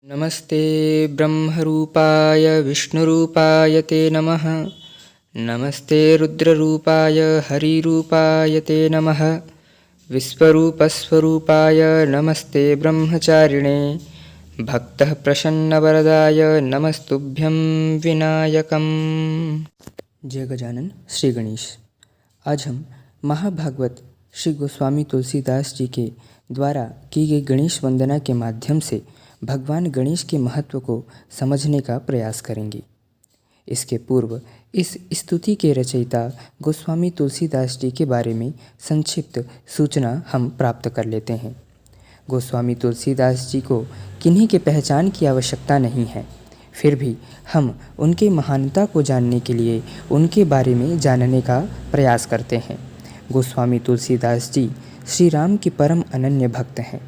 नमस्ते ब्रह्मरूपाय विष्णुरूपाय ते नमः। नमस्ते रुद्ररूपाय हरिरूपाय ते नमः। विश्वरूपस्वरूपाय नमस्ते ब्रह्मचारिणे। भक्तः प्रसन्नवरदाय नमस्तुभ्यं विनायकम्। जय गजानन श्री गणेश। आज हम महाभागवत श्री गोस्वामी तुलसीदास जी के द्वारा की गई गणेश वंदना के माध्यम से भगवान गणेश के महत्व को समझने का प्रयास करेंगे। इसके पूर्व इस स्तुति के रचयिता गोस्वामी तुलसीदास जी के बारे में संक्षिप्त सूचना हम प्राप्त कर लेते हैं। गोस्वामी तुलसीदास जी को किन्हीं के पहचान की आवश्यकता नहीं है, फिर भी हम उनके महानता को जानने के लिए उनके बारे में जानने का प्रयास करते हैं। गोस्वामी तुलसीदास जी श्री राम की परम अनन्य भक्त हैं।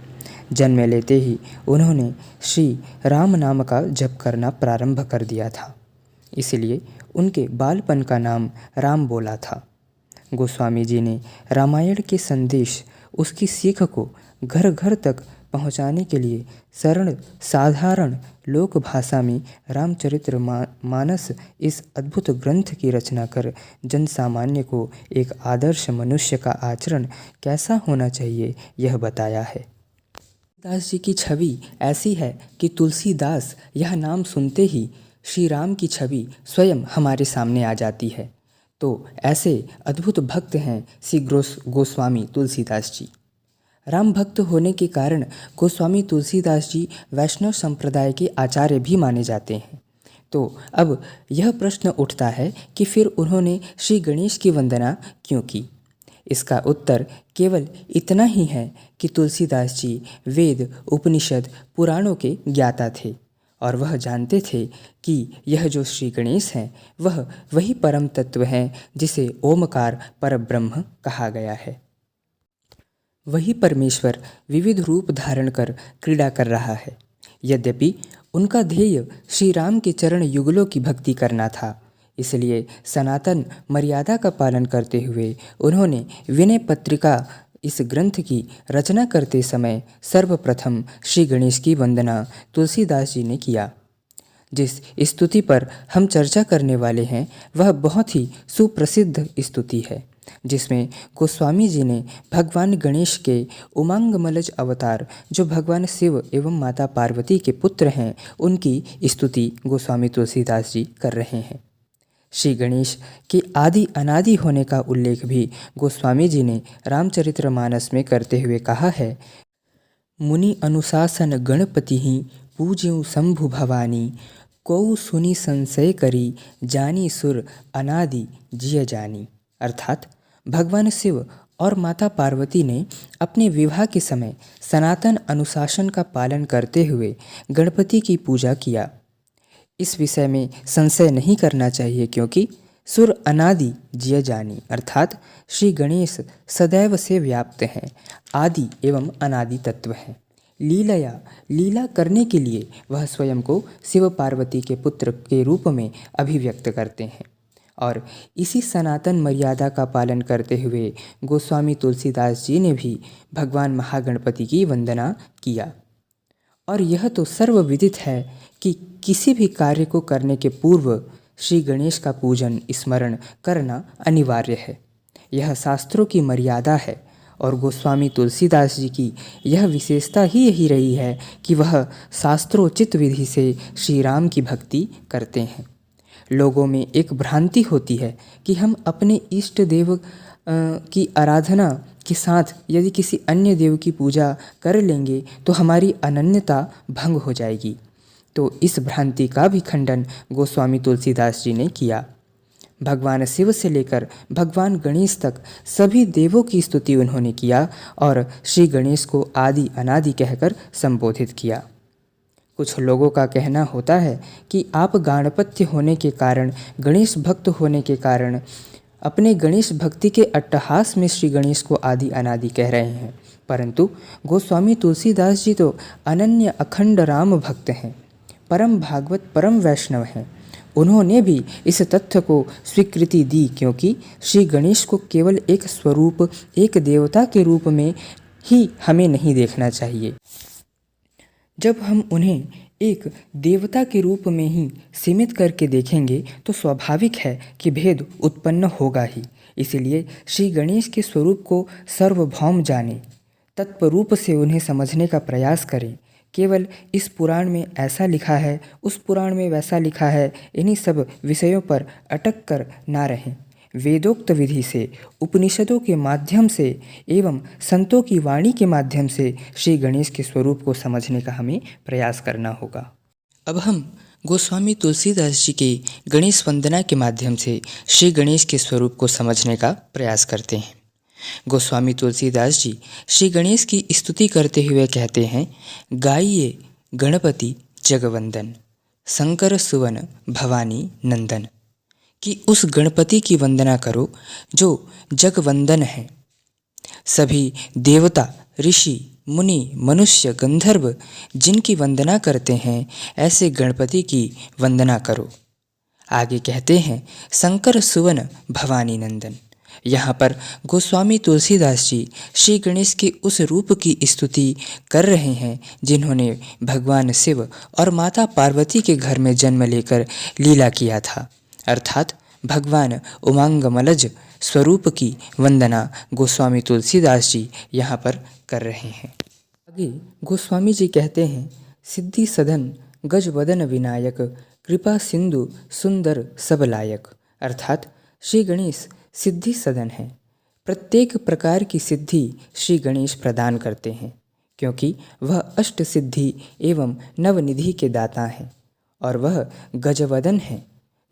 जन्म लेते ही उन्होंने श्री राम नाम का जप करना प्रारंभ कर दिया था, इसलिए उनके बालपन का नाम राम बोला था। गोस्वामी जी ने रामायण के संदेश, उसकी सीख को घर घर तक पहुंचाने के लिए सरल साधारण लोक भाषा में रामचरित्र मानस इस अद्भुत ग्रंथ की रचना कर जन सामान्य को एक आदर्श मनुष्य का आचरण कैसा होना चाहिए यह बताया है। दास जी की छवि ऐसी है कि तुलसीदास यह नाम सुनते ही श्री राम की छवि स्वयं हमारे सामने आ जाती है। तो ऐसे अद्भुत भक्त हैं श्री गोस्वामी तुलसीदास जी। राम भक्त होने के कारण गोस्वामी तुलसीदास जी वैष्णव संप्रदाय के आचार्य भी माने जाते हैं। तो अब यह प्रश्न उठता है कि फिर उन्होंने श्री गणेश की वंदना क्यों की। इसका उत्तर केवल इतना ही है कि तुलसीदास जी वेद, उपनिषद, पुराणों के ज्ञाता थे और वह जानते थे कि यह जो श्री गणेश हैं वह वही परम तत्व हैं जिसे ओमकार परब्रह्म कहा गया है। वही परमेश्वर विविध रूप धारण कर क्रीड़ा कर रहा है। यद्यपि उनका ध्येय श्री राम के चरण युगलों की भक्ति करना था, इसलिए सनातन मर्यादा का पालन करते हुए उन्होंने विनय पत्रिका इस ग्रंथ की रचना करते समय सर्वप्रथम श्री गणेश की वंदना तुलसीदास जी ने किया। जिस स्तुति पर हम चर्चा करने वाले हैं वह बहुत ही सुप्रसिद्ध स्तुति है, जिसमें गोस्वामी जी ने भगवान गणेश के उमंगमलज अवतार, जो भगवान शिव एवं माता पार्वती के पुत्र हैं, उनकी स्तुति गोस्वामी तुलसीदास जी कर रहे हैं। श्री गणेश के आदि अनादि होने का उल्लेख भी गोस्वामी जी ने रामचरितमानस में करते हुए कहा है। मुनि अनुशासन गणपति ही पूज्यु शंभु भवानी, कौ सुनि संशय करी जानी सुर अनादि जिय जानी। अर्थात भगवान शिव और माता पार्वती ने अपने विवाह के समय सनातन अनुशासन का पालन करते हुए गणपति की पूजा किया। इस विषय में संशय नहीं करना चाहिए, क्योंकि सुर अनादि जिय जानी अर्थात श्री गणेश सदैव से व्याप्त हैं, आदि एवं अनादि तत्व हैं। लीला करने के लिए वह स्वयं को शिव पार्वती के पुत्र के रूप में अभिव्यक्त करते हैं। और इसी सनातन मर्यादा का पालन करते हुए गोस्वामी तुलसीदास जी ने भी भगवान महागणपति की वंदना किया। और यह तो सर्वविदित है कि किसी भी कार्य को करने के पूर्व श्री गणेश का पूजन स्मरण करना अनिवार्य है। यह शास्त्रों की मर्यादा है और गोस्वामी तुलसीदास जी की यह विशेषता ही यही रही है कि वह शास्त्रोचित विधि से श्री राम की भक्ति करते हैं। लोगों में एक भ्रांति होती है कि हम अपने इष्ट देव की आराधना के साथ यदि किसी अन्य देव की पूजा कर लेंगे तो हमारी अनन्यता भंग हो जाएगी। तो इस भ्रांति का भी खंडन गोस्वामी तुलसीदास जी ने किया। भगवान शिव से लेकर भगवान गणेश तक सभी देवों की स्तुति उन्होंने किया और श्री गणेश को आदि अनादि कहकर संबोधित किया। कुछ लोगों का कहना होता है कि आप गाणपत्य होने के कारण, गणेश भक्त होने के कारण अपने गणेश भक्ति के अट्टहास में श्री गणेश को आदि अनादि कह रहे हैं, परंतु गोस्वामी तुलसीदास जी तो अनन्य अखंड राम भक्त हैं, परम भागवत, परम वैष्णव हैं। उन्होंने भी इस तथ्य को स्वीकृति दी, क्योंकि श्री गणेश को केवल एक स्वरूप, एक देवता के रूप में ही हमें नहीं देखना चाहिए। जब हम उन्हें एक देवता के रूप में ही सीमित करके देखेंगे तो स्वाभाविक है कि भेद उत्पन्न होगा ही। इसलिए श्री गणेश के स्वरूप को सर्वभौम जाने, तत्वरूप से उन्हें समझने का प्रयास करें। केवल इस पुराण में ऐसा लिखा है, उस पुराण में वैसा लिखा है, इन्हीं सब विषयों पर अटक कर ना रहें। वेदोक्त विधि से, उपनिषदों के माध्यम से एवं संतों की वाणी के माध्यम से श्री गणेश के स्वरूप को समझने का हमें प्रयास करना होगा। अब हम गोस्वामी तुलसीदास जी के गणेश वंदना के माध्यम से श्री गणेश के स्वरूप को समझने का प्रयास करते हैं। गोस्वामी तुलसीदास जी श्री गणेश की स्तुति करते हुए कहते हैं, गाइए गणपति जगवंदन, शंकर सुवन भवानी नंदन। कि उस गणपति की वंदना करो जो जगवंदन है। सभी देवता, ऋषि, मुनि, मनुष्य, गंधर्व जिनकी वंदना करते हैं, ऐसे गणपति की वंदना करो। आगे कहते हैं, शंकर सुवन भवानी नंदन। यहाँ पर गोस्वामी तुलसीदास जी श्री गणेश के उस रूप की स्तुति कर रहे हैं जिन्होंने भगवान शिव और माता पार्वती के घर में जन्म लेकर लीला किया था, अर्थात भगवान उमांगमलज स्वरूप की वंदना गोस्वामी तुलसीदास जी यहाँ पर कर रहे हैं। आगे गोस्वामी जी कहते हैं, सिद्धि सदन गजवदन विनायक, कृपा सिंधु सुंदर सबलायक। अर्थात श्री गणेश सिद्धि सदन है। प्रत्येक प्रकार की सिद्धि श्री गणेश प्रदान करते हैं, क्योंकि वह अष्ट सिद्धि एवं नवनिधि के दाता हैं। और वह गजवदन है।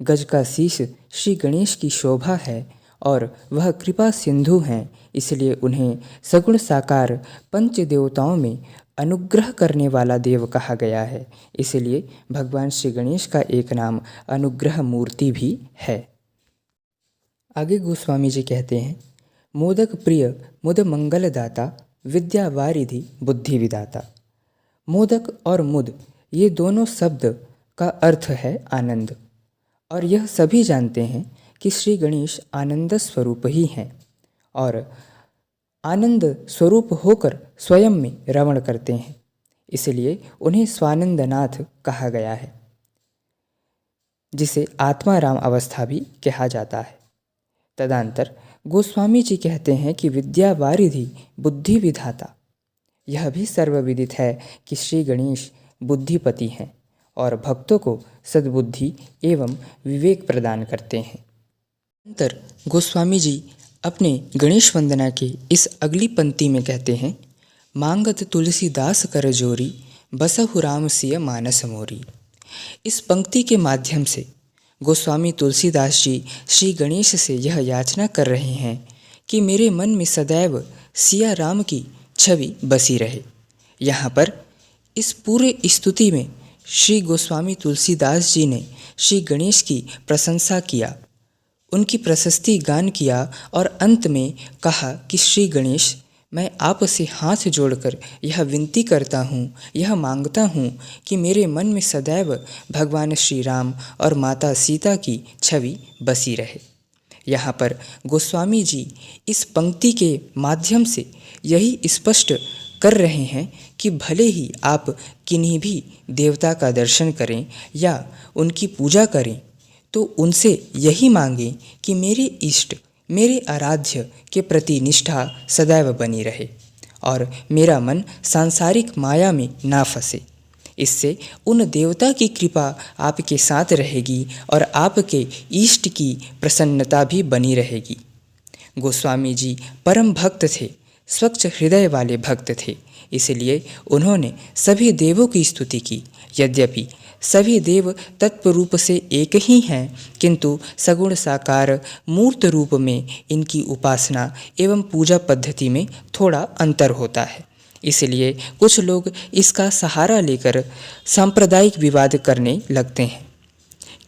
गज का शीश श्री गणेश की शोभा है और वह कृपा सिंधु हैं, इसलिए उन्हें सगुण साकार पंच देवताओं में अनुग्रह करने वाला देव कहा गया है। इसलिए भगवान श्री गणेश का एक नाम अनुग्रह मूर्ति भी है। आगे गोस्वामी जी कहते हैं, मोदक प्रिय मुद मंगलदाता, विद्या वारिधि बुद्धि विदाता। मोदक और मुद ये दोनों शब्द का अर्थ है आनंद, और यह सभी जानते हैं कि श्री गणेश आनंद स्वरूप ही हैं और आनंद स्वरूप होकर स्वयं में रमण करते हैं। इसलिए उन्हें स्वानंदनाथ कहा गया है, जिसे आत्माराम अवस्था भी कहा जाता है। तदंतर गोस्वामी जी कहते हैं कि विद्या वारिधि बुद्धि विधाता। यह भी सर्वविदित है कि श्री गणेश बुद्धिपति हैं और भक्तों को सद्बुद्धि एवं विवेक प्रदान करते हैं। अंतर गोस्वामी जी अपने गणेश वंदना के इस अगली पंक्ति में कहते हैं, मांगत तुलसीदास कर जोरी, बसहु राम सिय मानस मोरी। इस पंक्ति के माध्यम से गोस्वामी तुलसीदास जी श्री गणेश से यह याचना कर रहे हैं कि मेरे मन में सदैव सिया राम की छवि बसी रहे। यहाँ पर इस पूरे स्तुति में श्री गोस्वामी तुलसीदास जी ने श्री गणेश की प्रशंसा किया, उनकी प्रशस्ति गान किया और अंत में कहा कि श्री गणेश, मैं आपसे हाथ जोड़कर यह विनती करता हूँ, यह मांगता हूँ कि मेरे मन में सदैव भगवान श्री राम और माता सीता की छवि बसी रहे। यहाँ पर गोस्वामी जी इस पंक्ति के माध्यम से यही स्पष्ट कर रहे हैं कि भले ही आप किन्हीं भी देवता का दर्शन करें या उनकी पूजा करें, तो उनसे यही मांगें कि मेरे इष्ट, मेरे आराध्य के प्रति निष्ठा सदैव बनी रहे और मेरा मन सांसारिक माया में ना फंसे। इससे उन देवता की कृपा आपके साथ रहेगी और आपके इष्ट की प्रसन्नता भी बनी रहेगी। गोस्वामी जी परम भक्त थे, स्वच्छ हृदय वाले भक्त थे, इसलिए उन्होंने सभी देवों की स्तुति की। यद्यपि सभी देव तत्व रूप से एक ही हैं, किंतु सगुण साकार मूर्त रूप में इनकी उपासना एवं पूजा पद्धति में थोड़ा अंतर होता है। इसलिए कुछ लोग इसका सहारा लेकर सांप्रदायिक विवाद करने लगते हैं।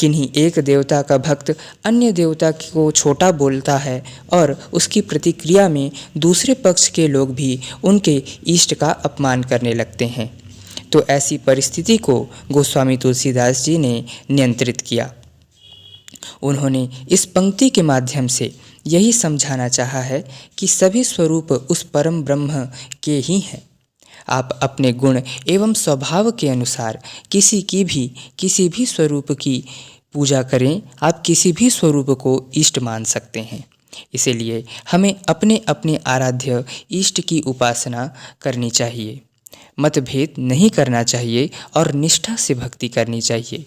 किन्हीं एक देवता का भक्त अन्य देवता को छोटा बोलता है और उसकी प्रतिक्रिया में दूसरे पक्ष के लोग भी उनके इष्ट का अपमान करने लगते हैं। तो ऐसी परिस्थिति को गोस्वामी तुलसीदास जी ने नियंत्रित किया। उन्होंने इस पंक्ति के माध्यम से यही समझाना चाहा है कि सभी स्वरूप उस परम ब्रह्म के ही हैं। आप अपने गुण एवं स्वभाव के अनुसार किसी भी स्वरूप की पूजा करें। आप किसी भी स्वरूप को इष्ट मान सकते हैं। इसीलिए हमें अपने अपने आराध्य इष्ट की उपासना करनी चाहिए, मतभेद नहीं करना चाहिए और निष्ठा से भक्ति करनी चाहिए।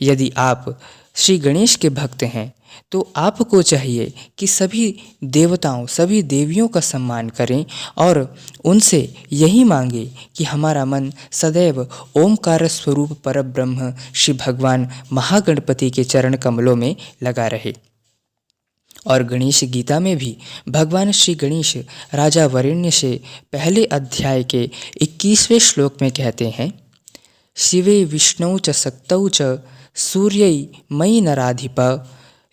यदि आप श्री गणेश के भक्त हैं तो आपको चाहिए कि सभी देवताओं, सभी देवियों का सम्मान करें और उनसे यही मांगे कि हमारा मन सदैव ओमकार स्वरूप परब्रह्म श्री भगवान महागणपति के चरण कमलों में लगा रहे। और गणेश गीता में भी भगवान श्री गणेश राजा वरेण्य से पहले अध्याय के 21वें श्लोक में कहते हैं, शिवे विष्णु च शक्तौ च सूर्यै मयि नराधिप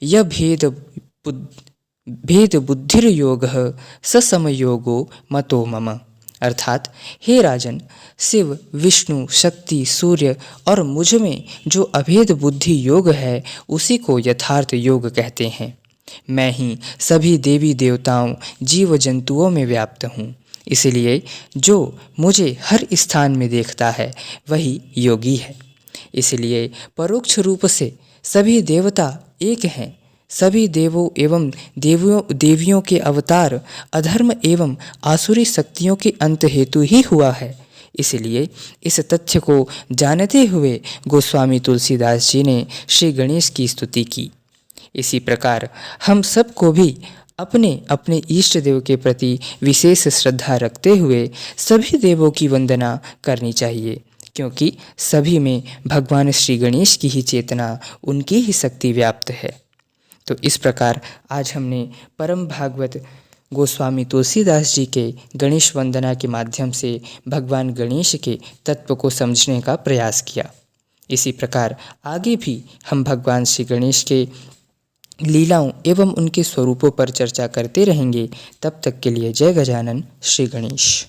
य भेद बुद्धिर्योगः स समयोगो मतो मम। अर्थात हे राजन, शिव, विष्णु, शक्ति, सूर्य और मुझ में जो अभेद बुद्धि योग है उसी को यथार्थ योग कहते हैं। मैं ही सभी देवी देवताओं, जीव जंतुओं में व्याप्त हूँ। इसलिए जो मुझे हर स्थान में देखता है वही योगी है। इसलिए परोक्ष रूप से सभी देवता एक हैं। सभी देवों एवं देवियों के अवतार अधर्म एवं आसुरी शक्तियों के अंत हेतु ही हुआ है। इसलिए इस तथ्य को जानते हुए गोस्वामी तुलसीदास जी ने श्री गणेश की स्तुति की। इसी प्रकार हम सबको भी अपने अपने इष्ट देव के प्रति विशेष श्रद्धा रखते हुए सभी देवों की वंदना करनी चाहिए, क्योंकि सभी में भगवान श्री गणेश की ही चेतना, उनकी ही शक्ति व्याप्त है। तो इस प्रकार आज हमने परम भागवत गोस्वामी तुलसीदास जी के गणेश वंदना के माध्यम से भगवान गणेश के तत्व को समझने का प्रयास किया। इसी प्रकार आगे भी हम भगवान श्री गणेश के लीलाओं एवं उनके स्वरूपों पर चर्चा करते रहेंगे। तब तक के लिए जय गजानन, श्री गणेश।